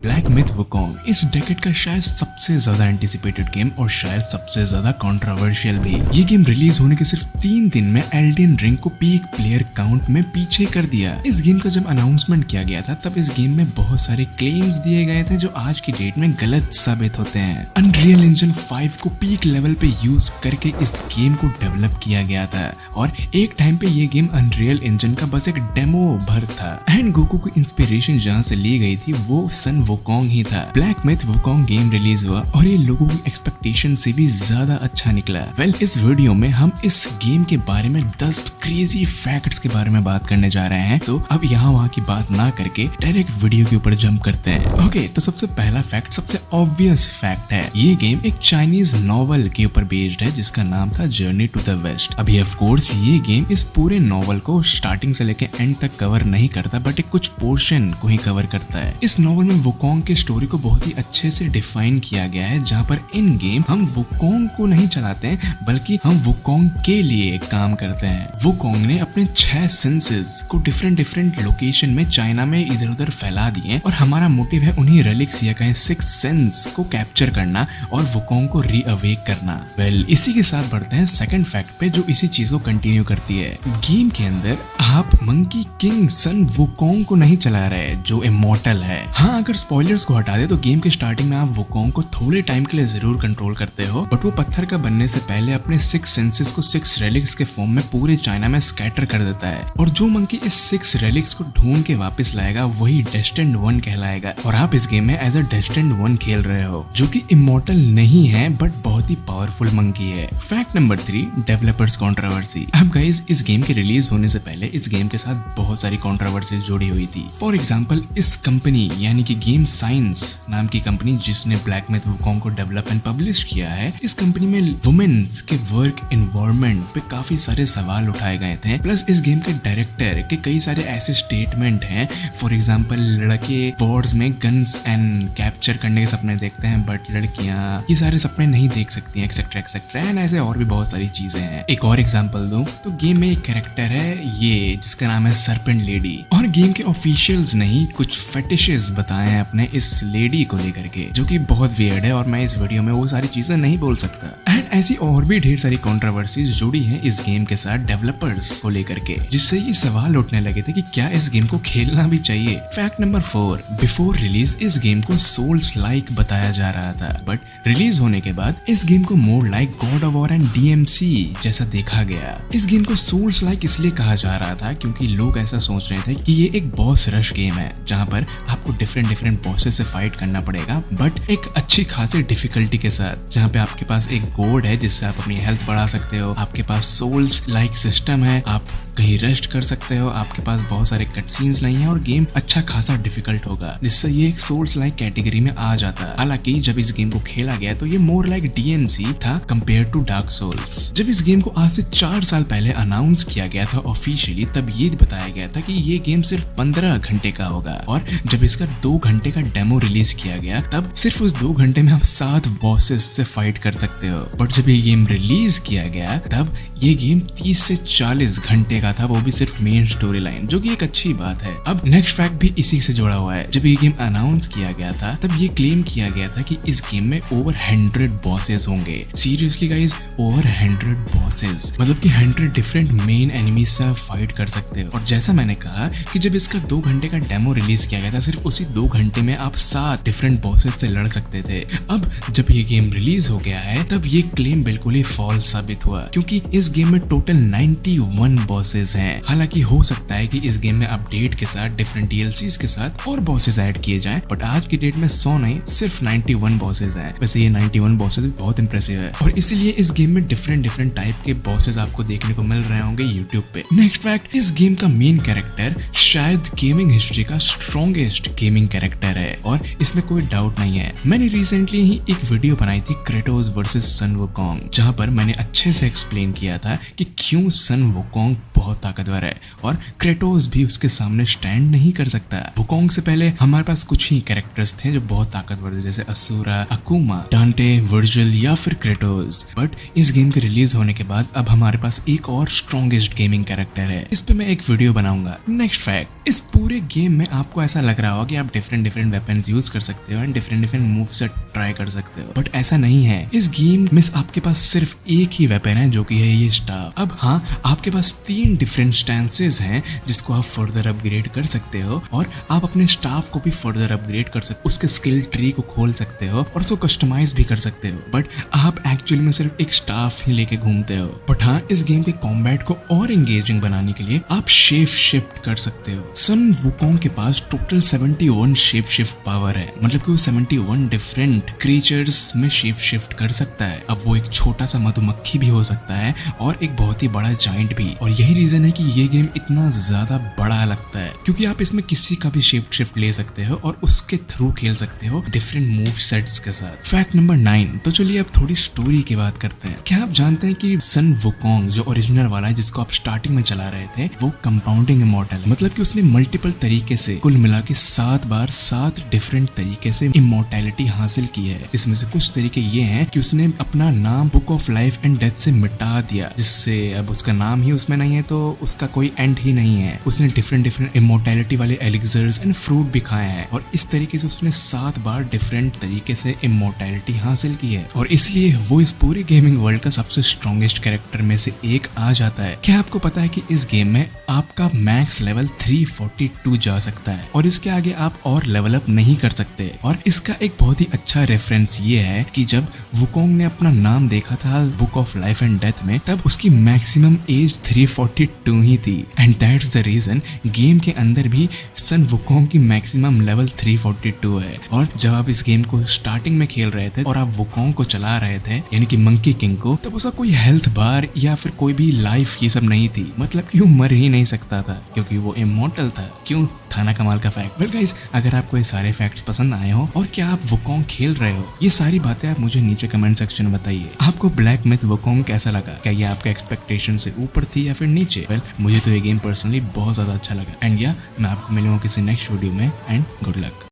Black myth Wukong इस decade का शायद सबसे ज्यादा एंटिसिपेटेड गेम और शायद सबसे ज्यादा कंट्रोवर्शियल भी। ये गेम रिलीज होने के सिर्फ 3 दिन में एल्डन रिंग को पीक प्लेयर काउंट में पीछे कर दिया। इस गेम का जब अनाउंसमेंट किया गया था तब इस गेम में बहुत सारे क्लेम्स दिए गए थे जो आज की डेट में गलत साबित होते हैं। अनरियल इंजन 5 को पीक लेवल पे यूज करके इस गेम को डेवलप किया गया था और एक टाइम पे ये गेम अनरियल इंजन का बस एक डेमो भर था एंड गोकू की इंस्पिरेशन जहाँ से ली गई थी वो सन वुकोंग ही था। Black myth Wukong game release हुआ और ये लोगों की एक्सपेक्टेशन से भी ज्यादा अच्छा निकला। इस वीडियो में हम इस गेम के बारे में 10 क्रेजी फैक्ट्स के बारे में बात करने जा रहे हैं। तो अब यहाँ वहाँ की बात ना करके डायरेक्ट वीडियो के ऊपर जंप करते हैं। ओके, तो सबसे पहला फैक्ट, सबसे ऑब्वियस फैक्ट है, ये गेम एक चाइनीज नॉवल के ऊपर बेस्ड है जिसका नाम था जर्नी टू द वेस्ट। अभी ऑफ कोर्स ये गेम इस पूरे नॉवल को स्टार्टिंग से लेकर एंड तक कवर नहीं करता बट एक कुछ पोर्शन को ही कवर करता है। इस नॉवल में वुकोंग की स्टोरी को बहुत ही अच्छे से डिफाइन किया गया है जहाँ पर इन गेम हम वुकोंग को नहीं चलाते हैं बल्कि हम वुकोंग के लिए काम करते हैं। वुकोंग ने अपने 6 सेंसेस को डिफरेंट लोकेशन में चाइना में इधर उधर फैला दिए और हमारा मोटिव है उन्हीं रेलिक्स या कहें 6 सेंस को कैप्चर करना और वुकोंग को रीअवेक करना। इसी के साथ बढ़ते हैं सेकंड फैक्ट पे जो इसी चीज को कंटिन्यू करती है। गेम के अंदर आप मंकी किंग सन वुकोंग को नहीं चला रहे जो इमॉर्टल है। हाँ, अगर स्पॉयलर्स को हटा दे तो गेम के स्टार्टिंग में आप वुकोंग को थोड़े टाइम के लिए जरूर कंट्रोल करते हो बट वो पत्थर का बनने से पहले अपने 6 सेंसेस को 6 रेलिक्स के फॉर्म में पूरे चाइना में स्कैटर कर देता है और जो मंकी इस 6 रेलिक्स को ढूंढ के वापस लाएगा वही डेस्टिन्ड 1 कहलाएगा और आप इस गेम में एज अ डेस्टिन्ड 1 खेल रहे हो जो कि इमॉर्टल नहीं है बट बहुत ही पावरफुल मंकी है। Fact number 3, developers controversy. अब गाइस, इस गेम के रिलीज होने से पहले इस गेम के साथ बहुत सारी कंट्रोवर्सी जुड़ी हुई थी। फॉर एग्जांपल, इस कंपनी यानी कि गेम साइंस नाम की कंपनी जिसने ब्लैक मिथ वुकोंग को डेवलप एंड पब्लिश किया है, इस कंपनी में वुमेन्स के वर्क एनवायरनमेंट पे काफी सारे सवाल उठाए गए थे। प्लस इस गेम के डायरेक्टर के कई सारे ऐसे स्टेटमेंट हैं, फॉर एग्जांपल लड़के वॉर्स में गन्स एंड कैप्चर करने के सपने देखते हैं बट लड़कियां ये सारे सपने नहीं देख सकती हैं, एक्सेट्रा एक्सेट्रा एंड ऐसे और भी बहुत सारी चीजें हैं। एक और एग्जांपल दूं तो गेम में एक कैरेक्टर है ये जिसका नाम है सरपेंट लेडी और गेम के ऑफिशियल्स ने ही कुछ फेटिशेस बताए हैं अपने इस लेडी को लेकर के जो कि बहुत वियर्ड है और मैं इस वीडियो में वो सारी चीजें नहीं बोल सकता। एंड ऐसी और भी ढेर सारी कंट्रोवर्सीज जुड़ी हैं इस गेम के साथ डेवलपर्स को लेकर के जिससे ये सवाल उठने लगे थे कि क्या इस गेम को खेलना भी चाहिए। फैक्ट नंबर 4, बिफोर रिलीज इस गेम को सोल्स लाइक बताया जा रहा था बट रिलीज होने के बाद इस गेम को more like God of war and DMC जैसा देखा गया। इस गेम को सोल्स लाइक इसलिए कहा जा रहा था क्योंकि लोग ऐसा सोच रहे थे कि ये एक बॉस रश गेम है जहाँ पर आपको डिफरेंट बॉसेस से फाइट करना पड़ेगा बट एक अच्छी खासी डिफिकल्टी के साथ जहाँ पे आपके पास एक गोड है जिससे आप अपनी हेल्थ बढ़ा सकते हो, आपके पास सोल्स लाइक सिस्टम है, आप कहीं रेस्ट कर सकते हो, आपके पास बहुत सारे कट सीन्स नहीं है और गेम अच्छा खासा डिफिकल्ट होगा जिससे ये एक सोल्स लाइक कैटेगरी में आ जाता है। हालांकि जब इस गेम को खेला गया तो ये मोर लाइक DMC था कंपेयर टू डार्क सोल्स। जब इस गेम को आज से 4 साल पहले अनाउंस किया गया था ऑफिशियली तब ये बताया गया था कि ये गेम सिर्फ 15 घंटे का होगा और जब इसका 2 घंटे का डेमो रिलीज किया गया तब सिर्फ उस 2 घंटे में आप 7 बॉसेस से फाइट कर सकते हो बट जब ये गेम रिलीज किया गया तब ये गेम 30 से 40 घंटे का था, वो भी सिर्फ मेन स्टोरी लाइन, जो कि एक अच्छी बात है। अब नेक्स्ट फैक्ट भी इसी से जुड़ा हुआ है। जब ये गेम अनाउंस किया गया था तब ये क्लेम किया गया था कि इस गेम में ओवर 100 बॉसेस होंगे। सीरियसली गाइस, ओवर 100 बॉसेस, मतलब कि 100 डिफरेंट मेन एनिमीज से आप फाइट कर सकते हो। और जैसा मैंने कहा कि जब इसका 2 घंटे का डेमो रिलीज किया गया था सिर्फ उसी 2 घंटे में आप 7 डिफरेंट बॉसेस से लड़ सकते थे। अब जब ये गेम रिलीज हो गया है तब ये क्लेम बिल्कुल ही फॉल्स साबित हुआ क्योंकि इस गेम में टोटल 91 बॉसेस हैं। हालांकि हो सकता है कि इस गेम में अपडेट के साथ डिफरेंट DLCs के साथ और बॉसेस ऐड किए जाएं बट आज की डेट में 100 नहीं सिर्फ 91 बॉसेस हैं। वैसे ये 91 बॉसेस भी बहुत इंप्रेसिव है और इसीलिए इस गेम में डिफरेंट टाइप के बॉसेस आपको देखने को मिल रहे होंगे यूट्यूब पे। नेक्स्ट फैक्ट, इस गेम का मेन कैरेक्टर शायद गेमिंग हिस्ट्री का स्ट्रॉन्गेस्ट गेमिंग कैरेक्टर है और इसमें कोई डाउट नहीं है। मैंने रिसेंटली ही एक वीडियो बनाई थी क्रेटोस वर्सेस सन वुकोंग जहां पर मैंने अच्छे से एक्सप्लेन किया था कि क्यों सन वुकोंग बहुत ताकतवर है और क्रेटोस भी उसके सामने स्टैंड नहीं कर सकता। वुकोंग से पहले हमारे पास कुछ ही कैरेक्टर्स थे जो बहुत ताकतवर थे जैसे असुरा, अकुमा, डांटे, वर्जिल या फिर क्रेटोस। बट इस गेम के रिलीज होने के बाद अब हमारे पास एक और स्ट्रॉन्गेस्ट गेमिंग कैरेक्टर है, इस पे मैं एक वीडियो बनाऊंगा। नेक्स्ट फैक्ट, इस पूरे गेम में आपको ऐसा लग रहा होगा कि आप डिफरेंट वेपन्स यूज कर सकते हो एंड डिफरेंट मूव से ट्राई कर सकते हो। बट ऐसा नहीं है, इस गेम में आपके पास सिर्फ एक ही वेपन है जो कि है ये स्टाफ। अब हाँ, आपके पास 3 डिफरेंट स्टैंसेस हैं जिसको आप फर्दर अपग्रेड कर सकते हो और आप अपने स्टाफ को भी फर्दर अपग्रेड कर सकते हो, उसके स्किल ट्री को खोल सकते हो और उसको कस्टमाइज भी कर सकते हो। बट आप एक्चुअली में सिर्फ एक स्टाफ ही लेके घूमते हो। बट हाँ, इस गेम के कॉम्बैट को और एंगेजिंग बनाने के लिए आप शेप शिफ्ट कर सकते हो। सन वुकोंग के पास टोटल 71 शेप शिफ्ट पावर है, मतलब कि वो 71 डिफरेंट क्रीचर्स में शेप शिफ्ट कर सकता है। अब वो एक छोटा सा मधुमक्खी भी हो सकता है और एक बहुत ही बड़ा जाइंट भी। और यही रीजन है कि ये गेम इतना ज्यादा बड़ा लगता है, क्योंकि आप इसमें किसी का भी शेप शिफ्ट ले सकते हो और उसके थ्रू खेल सकते हो डिफरेंट मूव सेट्स के साथ। फैक्ट नंबर 9, तो चलिए अब थोड़ी स्टोरी की बात करते हैं। क्या आप जानते हैं कि सन वुकोंग जो ओरिजिनल वाला है, जिसको आप स्टार्टिंग में चला रहे थे, वो कंपाउंडिंग इमॉर्टल है। मतलब कि उसने मल्टीपल तरीके से कुल मिला के 7 बार 7 डिफरेंट तरीके से इमॉर्टैलिटी हासिल की है। जिसमें से कुछ तरीके ये हैं कि उसने अपना नाम book of life and death से मिटा दिया, जिससे अब उसका नाम ही उसमें नहीं है तो उसका कोई एंड ही नहीं है। उसने डिफरेंट इमॉर्टैलिटी वाले एलिक्सर्स एंड फ्रूट भी खाए हैं और इस तरीके से उसने 7 बार डिफरेंट तरीके से इमॉर्टैलिटी हासिल की है और इसलिए वो इस पूरे गेमिंग वर्ल्ड का सबसे स्ट्रॉन्गेस्ट कैरेक्टर में से एक आ जाता है। क्या आपको पता है कि इस गेम में आपका मैक्स लेवल 342 जा सकता है और इसके आगे आप और लेवल अप नहीं कर सकते। और इसका एक बहुत ही अच्छा रेफरेंस ये है कि जब वुकोंग ने अपना नाम देखा था book of life and death में, तब उसकी मैक्सिमम एज 342 ही थी and that's the reason game के अंदर भी सन वुकोंग की मैक्सिमम लेवल 342 है। और जब आप इस गेम को स्टार्टिंग में खेल रहे थे और आप वुकोंग को चला रहे थे, यानी कि मंकी किंग को, तब उसका कोई हेल्थ बार या फिर कोई भी लाइफ ये सब नहीं थी। मतलब कि वो मर ही नहीं सकता था क्योंकि वो इमॉर्टल था। क्यों था ना कमाल का फैक्ट। वेल गाइस, अगर आपको ये सारे फैक्ट्स पसंद आए हो और क्या आप वुकोंग खेल रहे हो, ये सारी बातें आप मुझे नीचे कमेंट सेक्शन में बताइए। आपको ब्लैक मिथ वुकोंग कैसा लगा? क्या ये आपके एक्सपेक्टेशन से ऊपर थी या फिर नीचे? वेल, मुझे तो ये गेम पर्सनली बहुत ज्यादा अच्छा लगा एंड या मैं आपको मिलूंगा किसी नेक्स्ट वीडियो में एंड गुड लक।